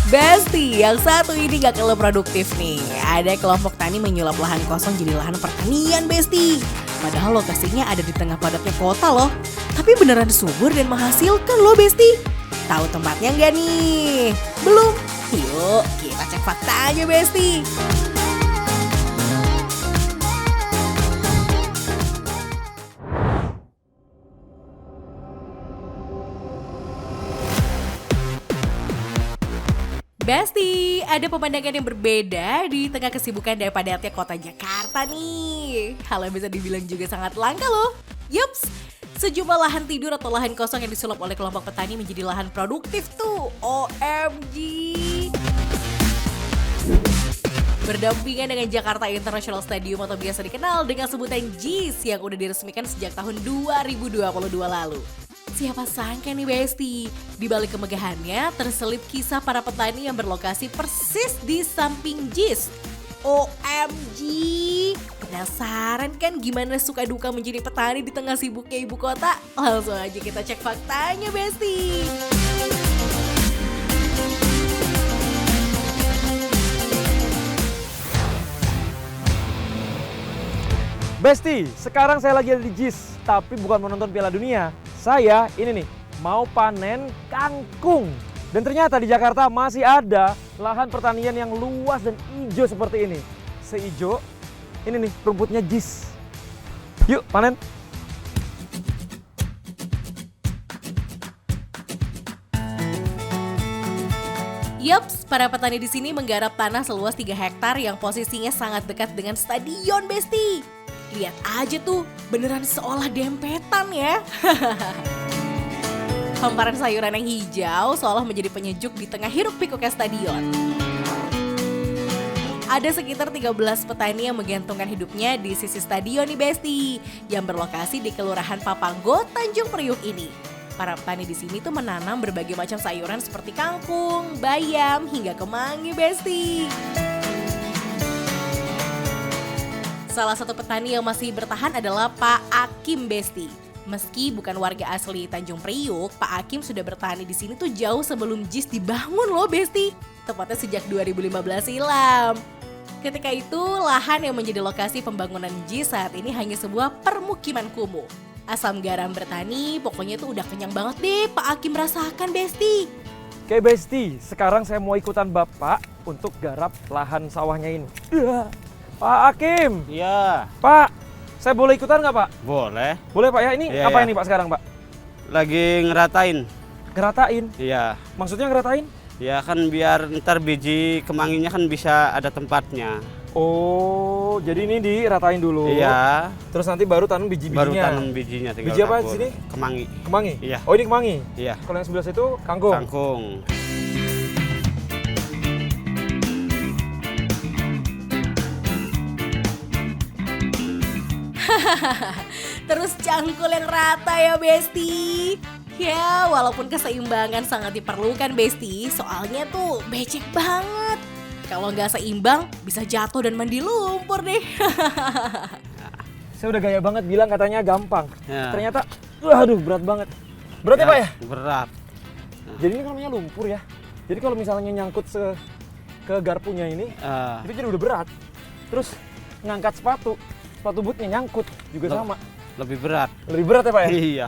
Besti, yang satu ini gak kalah produktif nih. Ada kelompok tani menyulap lahan kosong jadi lahan pertanian, Besti. Padahal lokasinya ada di tengah padatnya kota loh. Tapi beneran subur dan menghasilkan loh, Besti. Tahu tempatnya nggak nih? Belum? Yuk, kita cek faktanya, Besti. Besti, ada pemandangan yang berbeda di tengah kesibukan dan padatnya kota Jakarta nih. Hal yang bisa dibilang juga sangat langka loh. Yups, sejumlah lahan tidur atau lahan kosong yang disulap oleh kelompok petani menjadi lahan produktif tuh. OMG. Berdampingan dengan Jakarta International Stadium atau biasa dikenal dengan sebutan JIS yang udah diresmikan sejak tahun 2022 lalu. Siapa sangka nih Besti, di balik kemegahannya terselip kisah para petani yang berlokasi persis di samping JIS. OMG, penasaran kan gimana suka duka menjadi petani di tengah sibuknya ibu kota? Langsung aja kita cek faktanya Besti. Besti, sekarang saya lagi ada di JIS, tapi bukan menonton Piala Dunia. Saya ini nih, mau panen kangkung. Dan ternyata di Jakarta masih ada lahan pertanian yang luas dan hijau seperti ini. Seijo, ini nih rumputnya JIS. Yuk panen. Yups, para petani di sini menggarap tanah seluas 3 hektar yang posisinya sangat dekat dengan stadion Besti. Lihat aja tuh, beneran seolah dempetan ya. Hamparan sayuran yang hijau seolah menjadi penyejuk di tengah hiruk-pikuknya stadion. Ada sekitar 13 petani yang menggantungkan hidupnya di sisi stadion nih Besti, yang berlokasi di Kelurahan Papanggo, Tanjung Priuk ini. Para petani di sini tuh menanam berbagai macam sayuran seperti kangkung, bayam, hingga kemangi Besti. Salah satu petani yang masih bertahan adalah Pak Akim Besti. Meski bukan warga asli Tanjung Priuk, Pak Akim sudah bertani di sini tuh jauh sebelum JIS dibangun loh Besti. Tepatnya sejak 2015 silam. Ketika itu, lahan yang menjadi lokasi pembangunan JIS saat ini hanya sebuah permukiman kumuh. Asam garam bertani, pokoknya tuh udah kenyang banget deh Pak Akim rasakan Besti. Oke Besti, sekarang saya mau ikutan Bapak untuk garap lahan sawahnya ini. Pak Akim. Iya. Pak, saya boleh ikutan nggak Pak? Boleh. Boleh Pak ya, ini Iya, apa iya. ini Pak sekarang Pak? Lagi ngeratain. Ngeratain? Iya. Maksudnya ngeratain? Ya kan biar ntar biji kemanginya kan bisa ada tempatnya. Oh, jadi ini diratain dulu. Iya. Terus nanti baru tanam biji-bijinya. Baru tanam bijinya tinggal Biji apa di tabur. sini? Kemangi. Kemangi? Iya. Oh, ini kemangi? Iya. Kalau yang sebelah situ kangkung? Kangkung. Terus cangkul yang rata ya Besti. Ya walaupun keseimbangan sangat diperlukan Besti, soalnya tuh becek banget. Kalau nggak seimbang bisa jatuh dan mandi lumpur deh. Saya udah gaya banget bilang katanya gampang. Ya. Ternyata, aduh berat banget. Berat ya Pak ya? Berat. Jadi ini namanya lumpur ya. Jadi kalau misalnya nyangkut ke garpunya ini, itu jadi udah berat. Terus ngangkat sepatu bootnya nyangkut juga sama. Lebih berat. Lebih berat ya Pak ya? Iya.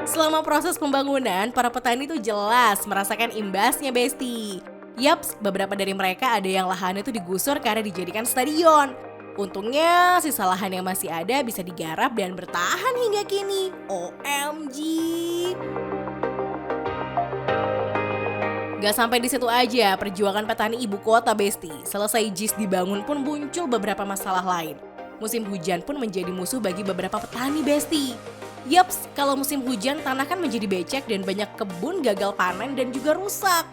Selama proses pembangunan, para petani tuh jelas merasakan imbasnya Besti. Yaps, beberapa dari mereka ada yang lahannya tuh digusur karena dijadikan stadion. Untungnya sisa lahan yang masih ada bisa digarap dan bertahan hingga kini. OMG. Gak sampai di situ aja, perjuangan petani ibu kota Besti. Selesai JIS dibangun pun muncul beberapa masalah lain. Musim hujan pun menjadi musuh bagi beberapa petani Besti. Yaps, kalau musim hujan tanah kan menjadi becek dan banyak kebun gagal panen dan juga rusak.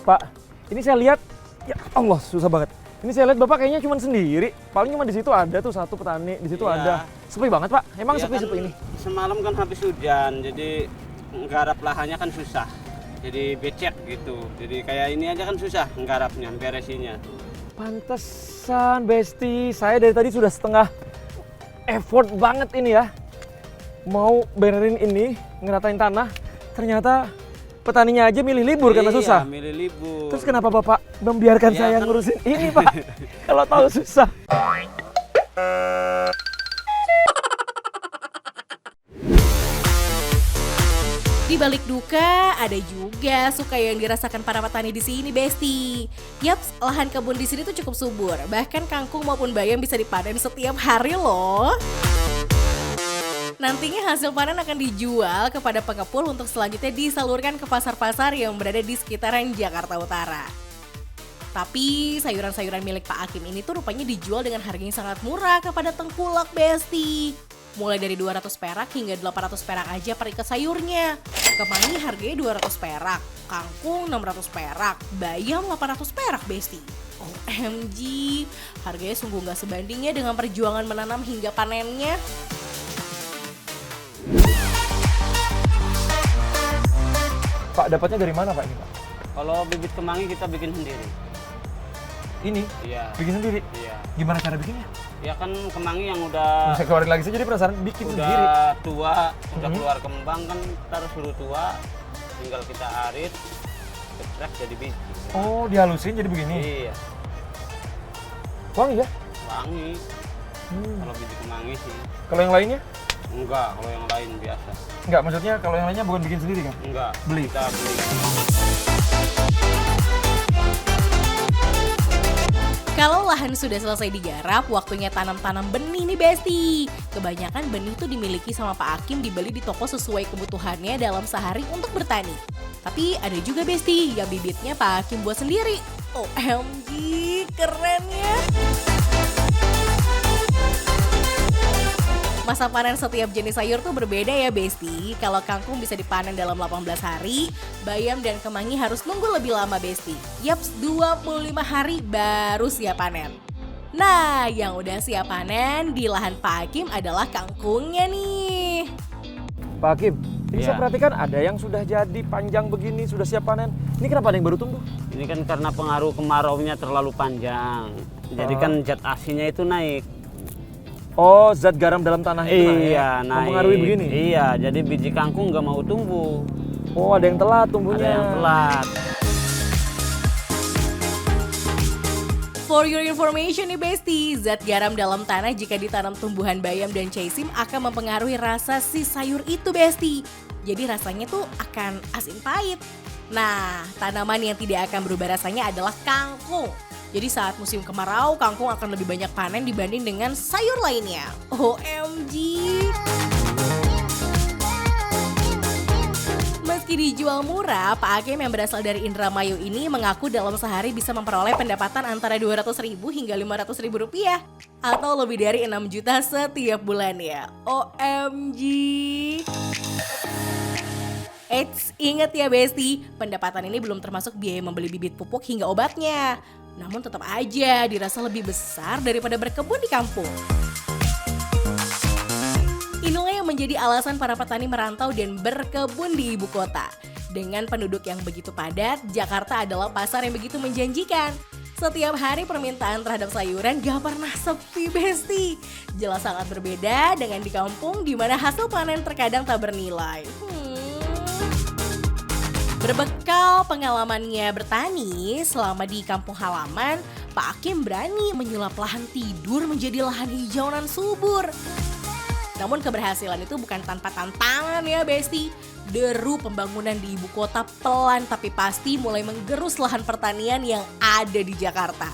Pak, ini saya lihat, ya Allah susah banget. Ini saya lihat Bapak kayaknya cuma sendiri. Paling cuma di situ ada tuh satu petani, di situ Iya. ada. Sepi banget Pak, emang Iya sepi-sepi kan, ini? Semalam kan habis hujan, jadi nggarap lahannya kan susah. Jadi becek gitu. Jadi kayak ini aja kan susah nggarapnya, beresinnya. Pantesan Besti, saya dari tadi sudah setengah effort banget ini ya. mau benerin ini, ngeratain tanah, ternyata petaninya aja milih libur karena susah. Iya, milih libur. Terus kenapa Bapak membiarkan Iya, saya kan. ngurusin ini, Pak? Kalau tahu susah. Di balik duka, ada juga suka yang dirasakan para petani di sini, Besti. Yaps, lahan kebun di sini tuh cukup subur. Bahkan kangkung maupun bayam bisa dipanen setiap hari loh. Nantinya hasil panen akan dijual kepada pengepul untuk selanjutnya disalurkan ke pasar-pasar yang berada di sekitaran Jakarta Utara. Tapi sayuran-sayuran milik Pak Hakim ini tuh rupanya dijual dengan harga yang sangat murah kepada tengkulak, Besti. Mulai dari 200 perak hingga 800 perak aja per ikat sayurnya. Kemangi harganya 200 perak, kangkung 600 perak, bayam 800 perak, Besti. OMG, harganya sungguh gak sebandingnya dengan perjuangan menanam hingga panennya. Pak, dapatnya dari mana Pak ini, Pak? Kalau bibit kemangi kita bikin sendiri. Ini? Iya. Bikin sendiri? Iya. Gimana cara bikinnya? Ya kan kemangi yang udah Saya keluarin lagi, saya jadi penasaran bikin udah sendiri. tua, udah Mhm. keluar kembang kan kita harus suruh tua, tinggal kita arit, geprek jadi biji. Oh, dihalusin jadi begini? Iya, Wangi ya? wangi. Hmm. Kalau biji kemangi sih Kalau yang lainnya? enggak, kalau yang lain biasa. Enggak, maksudnya kalau yang lainnya bukan bikin sendiri kan? Enggak, Beli? kita beli. Kalau lahan sudah selesai digarap, waktunya tanam-tanam benih nih, Besti. Kebanyakan benih tuh dimiliki sama Pak Hakim dibeli di toko sesuai kebutuhannya dalam sehari untuk bertani. Tapi ada juga, Besti, yang bibitnya Pak Hakim buat sendiri. OMG, keren ya. Masa panen setiap jenis sayur tuh berbeda ya, Besti. Kalau kangkung bisa dipanen dalam 18 hari, bayam dan kemangi harus nunggu lebih lama, Besti. Yaps, 25 hari baru siap panen. Nah, yang udah siap panen di lahan Pak Hakim adalah kangkungnya nih. Pak Hakim, ini Iya. saya perhatikan ada yang sudah jadi panjang begini, sudah siap panen. Ini kenapa ada yang baru tumbuh? Ini kan karena pengaruh kemaraunya terlalu panjang. Jadi Oh. kan zat asinya itu naik. Oh, zat garam dalam tanah itu Iya, naik. mempengaruhi begini? Iya, jadi biji kangkung nggak mau tumbuh. Oh, ada yang telat tumbuhnya. Ada yang telat. For your information nih, Besti, zat garam dalam tanah jika ditanam tumbuhan bayam dan caisim akan mempengaruhi rasa si sayur itu, Besti. Jadi rasanya tuh akan asin pahit. Nah, tanaman yang tidak akan berubah rasanya adalah kangkung. Jadi saat musim kemarau, kangkung akan lebih banyak panen dibanding dengan sayur lainnya. OMG! Meski dijual murah, Pak Hakim yang berasal dari Indramayu ini mengaku dalam sehari bisa memperoleh pendapatan antara 200.000 hingga 500.000 rupiah. Atau lebih dari 6 juta setiap bulannya. OMG! Eits, ingat ya Besti, pendapatan ini belum termasuk biaya membeli bibit pupuk hingga obatnya. Namun tetap aja dirasa lebih besar daripada berkebun di kampung. Inilah yang menjadi alasan para petani merantau dan berkebun di ibu kota. Dengan penduduk yang begitu padat, Jakarta adalah pasar yang begitu menjanjikan. Setiap hari permintaan terhadap sayuran gak pernah sepi, Besti. Jelas sangat berbeda dengan di kampung di mana hasil panen terkadang tak bernilai. Berbekal pengalamannya bertani selama di kampung halaman, Pak Hakim berani menyulap lahan tidur menjadi lahan hijauan subur. Namun keberhasilan itu bukan tanpa tantangan ya, Besti. Deru pembangunan di ibu kota pelan tapi pasti mulai menggerus lahan pertanian yang ada di Jakarta.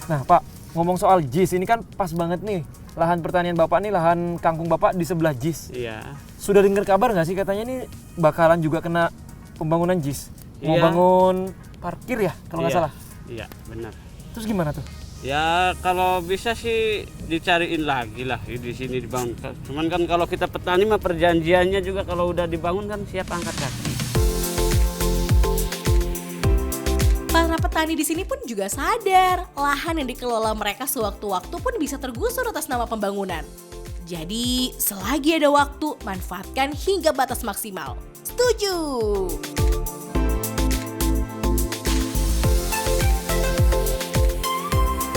Nah Pak, ngomong soal JIS ini kan pas banget nih. Lahan pertanian Bapak nih, lahan kangkung Bapak di sebelah JIS. Iya. Sudah dengar kabar nggak sih katanya ini bakalan juga kena pembangunan JIS? Mau Iya. bangun parkir ya kalau nggak Iya. salah? Iya, benar. Terus gimana tuh? Ya kalau bisa sih dicariin lagi lah di sini dibangun. Cuman kan kalau kita petani mah perjanjiannya juga kalau udah dibangun kan siap angkat kaki. Para petani di sini pun juga sadar lahan yang dikelola mereka sewaktu-waktu pun bisa tergusur atas nama pembangunan. Jadi selagi ada waktu manfaatkan hingga batas maksimal. Setuju!